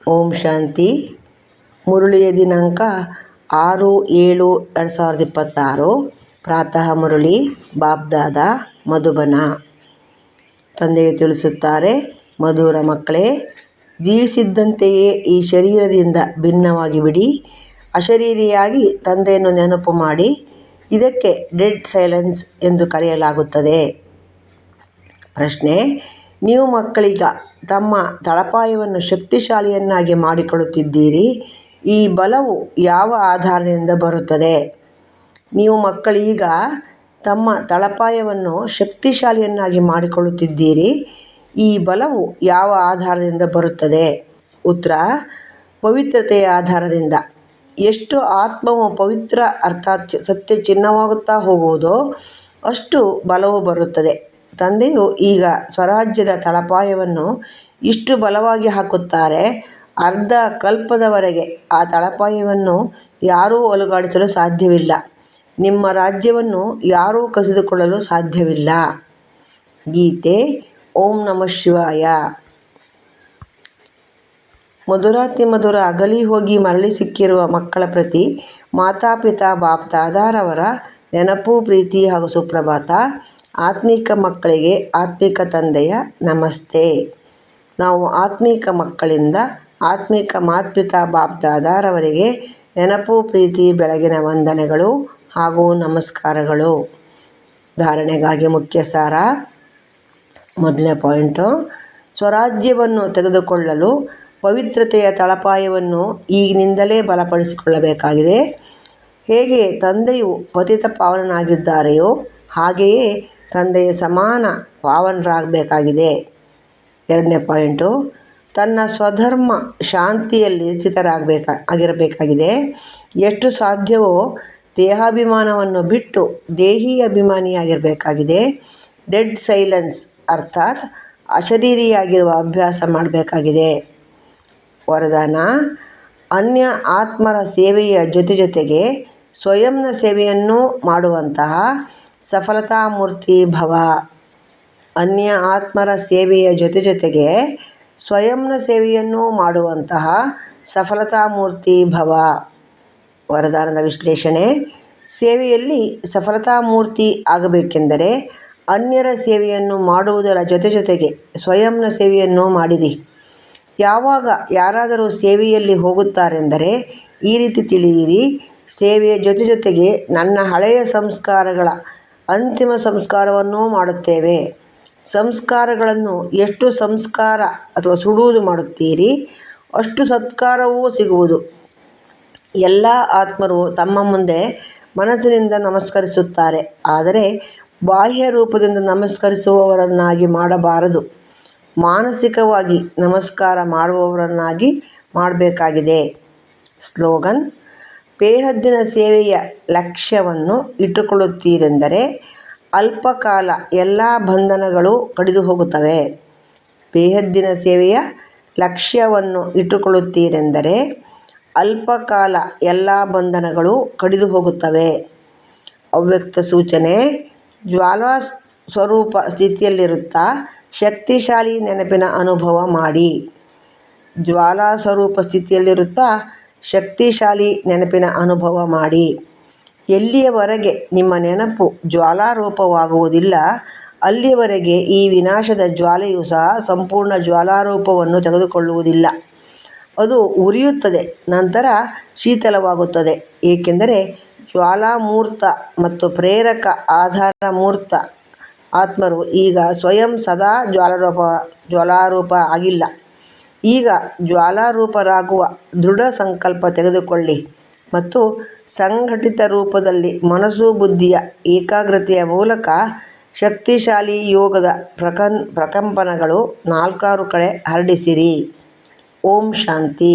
ಓಂ ಶಾಂತಿ. ಮುರುಳಿಯ ದಿನಾಂಕ 6/7/2026. ಪ್ರಾತಃ ಮುರುಳಿ ಬಾಬ್ದಾದ ಮಧುಬನ. ತಂದೆಯು ತಿಳಿಸುತ್ತಾರೆ, ಮಧುರ ಮಕ್ಕಳೇ, ಜೀವಿಸಿದ್ದಂತೆಯೇ ಈ ಶರೀರದಿಂದ ಭಿನ್ನವಾಗಿ ಬಿಡಿ. ಅಶರೀರಿಯಾಗಿ ತಂದೆಯನ್ನು ನೆನಪು ಮಾಡಿ. ಇದಕ್ಕೆ ಡೆಡ್ ಸೈಲೆನ್ಸ್ ಎಂದು ಕರೆಯಲಾಗುತ್ತದೆ. ಪ್ರಶ್ನೆ: ನೀವು ಮಕ್ಕಳೀಗ ತಮ್ಮ ತಳಪಾಯವನ್ನು ಶಕ್ತಿಶಾಲಿಯನ್ನಾಗಿ ಮಾಡಿಕೊಳ್ಳುತ್ತಿದ್ದೀರಿ. ಈ ಬಲವು ಯಾವ ಆಧಾರದಿಂದ ಬರುತ್ತದೆ? ನೀವು ಮಕ್ಕಳೀಗ ತಮ್ಮ ತಳಪಾಯವನ್ನು ಶಕ್ತಿಶಾಲಿಯನ್ನಾಗಿ ಮಾಡಿಕೊಳ್ಳುತ್ತಿದ್ದೀರಿ. ಈ ಬಲವು ಯಾವ ಆಧಾರದಿಂದ ಬರುತ್ತದೆ? ಉತ್ತರ: ಪವಿತ್ರತೆಯ ಆಧಾರದಿಂದ. ಎಷ್ಟು ಆತ್ಮವು ಪವಿತ್ರ ಅರ್ಥಾತ್ ಸತ್ಯ ಚಿನ್ನವಾಗುತ್ತಾ ಹೋಗುವುದೋ ಅಷ್ಟು ಬಲವು ಬರುತ್ತದೆ. ತಂದೆಯು ಈಗ ಸ್ವರಾಜ್ಯದ ತಳಪಾಯವನ್ನು ಇಷ್ಟು ಬಲವಾಗಿ ಹಾಕುತ್ತಾರೆ. ಅರ್ಧ ಕಲ್ಪದವರೆಗೆ ಆ ತಳಪಾಯವನ್ನು ಯಾರೂ ಅಲುಗಾಡಿಸಲು ಸಾಧ್ಯವಿಲ್ಲ. ನಿಮ್ಮ ರಾಜ್ಯವನ್ನು ಯಾರೂ ಕಸಿದುಕೊಳ್ಳಲು ಸಾಧ್ಯವಿಲ್ಲ. ಗೀತೆ. ಓಂ ನಮಃ ಶಿವಾಯ. ಮಧುರಾತಿ ಮಧುರ ಅಗಲಿ ಹೋಗಿ ಮರಳಿ ಸಿಕ್ಕಿರುವ ಮಕ್ಕಳ ಪ್ರತಿ ಮಾತಾಪಿತಾ ಬಾಪ್ದಾದಾರವರ ನೆನಪು, ಪ್ರೀತಿ ಹಾಗೂ ಸುಪ್ರಭಾತ. ಆತ್ಮೀಕ ಮಕ್ಕಳಿಗೆ ಆತ್ಮಿಕ ತಂದೆಯ ನಮಸ್ತೆ. ನಾವು ಆತ್ಮೀಕ ಮಕ್ಕಳಿಂದ ಆತ್ಮಿಕ ಮಾತ್ಪಿತಾ ಬಾಪ್ದಾದಾರವರಿಗೆ ನೆನಪು, ಪ್ರೀತಿ, ಬೆಳಗಿನ ವಂದನೆಗಳು ಹಾಗೂ ನಮಸ್ಕಾರಗಳು. ಧಾರಣೆಗಾಗಿ ಮುಖ್ಯ ಸಾರ. ಮೊದಲನೇ ಪಾಯಿಂಟು: ಸ್ವರಾಜ್ಯವನ್ನು ತೆಗೆದುಕೊಳ್ಳಲು ಪವಿತ್ರತೆಯ ತಳಪಾಯವನ್ನು ಈಗಿನಿಂದಲೇ ಬಲಪಡಿಸಿಕೊಳ್ಳಬೇಕಾಗಿದೆ. ಹೇಗೆ ತಂದೆಯು ಪತಿತ ಪಾವನನಾಗಿದ್ದಾರೆಯೋ ಹಾಗೆಯೇ ತಂದೆಯ ಸಮಾನ ಪಾವನರಾಗಬೇಕಾಗಿದೆ. ಎರಡನೇ ಪಾಯಿಂಟು: ತನ್ನ ಸ್ವಧರ್ಮ ಶಾಂತಿಯಲ್ಲಿ ಸ್ಥಿತರಾಗಿರಬೇಕಾಗಿದೆ. ಎಷ್ಟು ಸಾಧ್ಯವೋ ದೇಹಾಭಿಮಾನವನ್ನು ಬಿಟ್ಟು ದೇಹಿ ಅಭಿಮಾನಿಯಾಗಿರಬೇಕಾಗಿದೆ. ಡೆಡ್ ಸೈಲೆನ್ಸ್ ಅರ್ಥಾತ್ ಅಶರೀರಿಯಾಗಿರುವ ಅಭ್ಯಾಸ ಮಾಡಬೇಕಾಗಿದೆ. ವರದಾನ: ಅನ್ಯ ಆತ್ಮರ ಸೇವೆಯ ಜೊತೆಗೆ ಸ್ವಯಂನ ಸೇವೆಯನ್ನು ಮಾಡುವಂತಹ ಸಫಲತಾಮೂರ್ತಿ ಭವ. ಅನ್ಯ ಆತ್ಮರ ಸೇವೆಯ ಜೊತೆಗೆ ಸ್ವಯಂನ ಸೇವೆಯನ್ನು ಮಾಡುವಂತಹ ಸಫಲತಾಮೂರ್ತಿ ಭವ. ವರದಾನದ ವಿಶ್ಲೇಷಣೆ: ಸೇವೆಯಲ್ಲಿ ಸಫಲತಾಮೂರ್ತಿ ಆಗಬೇಕೆಂದರೆ ಅನ್ಯರ ಸೇವೆಯನ್ನು ಮಾಡುವುದರ ಜೊತೆಗೆ ಸ್ವಯಂನ ಸೇವೆಯನ್ನು ಮಾಡಿರಿ. ಯಾವಾಗ ಯಾರಾದರೂ ಸೇವೆಯಲ್ಲಿ ಹೋಗುತ್ತಾರೆಂದರೆ ಈ ರೀತಿ ತಿಳಿಯಿರಿ: ಸೇವೆಯ ಜೊತೆಗೆ ನನ್ನ ಹಳೆಯ ಸಂಸ್ಕಾರಗಳ ಅಂತಿಮ ಸಂಸ್ಕಾರವನ್ನೂ ಮಾಡುತ್ತೇವೆ. ಸಂಸ್ಕಾರಗಳನ್ನು ಎಷ್ಟು ಸಂಸ್ಕಾರ ಅಥವಾ ಸುಡುವುದು ಮಾಡುತ್ತೀರಿ ಅಷ್ಟು ಸತ್ಕಾರವೂ ಸಿಗುವುದು. ಎಲ್ಲ ಆತ್ಮರು ತಮ್ಮ ಮುಂದೆ ಮನಸ್ಸಿನಿಂದ ನಮಸ್ಕರಿಸುತ್ತಾರೆ, ಆದರೆ ಬಾಹ್ಯ ರೂಪದಿಂದ ನಮಸ್ಕರಿಸುವವರನ್ನಾಗಿ ಮಾಡಬಾರದು. ಮಾನಸಿಕವಾಗಿ ನಮಸ್ಕಾರ ಮಾಡುವವರನ್ನಾಗಿ ಮಾಡಬೇಕಾಗಿದೆ. ಸ್ಲೋಗನ್: ಬೇಹದ್ದಿನ ಸೇವೆಯ ಲಕ್ಷ್ಯವನ್ನು ಇಟ್ಟುಕೊಳ್ಳುತ್ತೀರೆಂದರೆ ಅಲ್ಪಕಾಲ ಎಲ್ಲ ಬಂಧನಗಳು ಕಡಿದು ಹೋಗುತ್ತವೆ. ಬೇಹದ್ದಿನ ಸೇವೆಯ ಲಕ್ಷ್ಯವನ್ನು ಇಟ್ಟುಕೊಳ್ಳುತ್ತೀರೆಂದರೆ ಅಲ್ಪಕಾಲ ಎಲ್ಲ ಬಂಧನಗಳು ಕಡಿದು ಹೋಗುತ್ತವೆ. ಅವ್ಯಕ್ತ ಸೂಚನೆ: ಜ್ವಾಲಾ ಸ್ವರೂಪ ಸ್ಥಿತಿಯಲ್ಲಿರುತ್ತಾ ಶಕ್ತಿಶಾಲಿ ನೆನಪಿನ ಅನುಭವ ಮಾಡಿ. ಜ್ವಾಲಾ ಸ್ವರೂಪ ಸ್ಥಿತಿಯಲ್ಲಿರುತ್ತಾ ಶಕ್ತಿಶಾಲಿ ನೆನಪಿನ ಅನುಭವ ಮಾಡಿ. ಎಲ್ಲಿಯವರೆಗೆ ನಿಮ್ಮ ನೆನಪು ಜ್ವಾಲಾರೂಪವಾಗುವುದಿಲ್ಲ ಅಲ್ಲಿಯವರೆಗೆ ಈ ವಿನಾಶದ ಜ್ವಾಲೆಯು ಸಹ ಸಂಪೂರ್ಣ ಜ್ವಾಲಾರೂಪವನ್ನು ತೆಗೆದುಕೊಳ್ಳುವುದಿಲ್ಲ. ಅದು ಉರಿಯುತ್ತದೆ, ನಂತರ ಶೀತಲವಾಗುತ್ತದೆ. ಏಕೆಂದರೆ ಜ್ವಾಲಾಮೂರ್ತ ಮತ್ತು ಪ್ರೇರಕ ಆಧಾರ ಮೂರ್ತ ಆತ್ಮರು ಈಗ ಸ್ವಯಂ ಸದಾ ಜ್ವಾಲಾರೂಪ ಆಗಿಲ್ಲ. ಈಗ ಜ್ವಾಲಾರೂಪರಾಗುವ ದೃಢ ಸಂಕಲ್ಪ ತೆಗೆದುಕೊಳ್ಳಿ ಮತ್ತು ಸಂಘಟಿತ ರೂಪದಲ್ಲಿ ಮನಸ್ಸು ಬುದ್ಧಿಯ ಏಕಾಗ್ರತೆಯ ಮೂಲಕ ಶಕ್ತಿಶಾಲಿ ಯೋಗದ ಪ್ರಕಂಪನಗಳು 4 ಕಡೆ ಹರಡಿಸಿರಿ. ಓಂ ಶಾಂತಿ.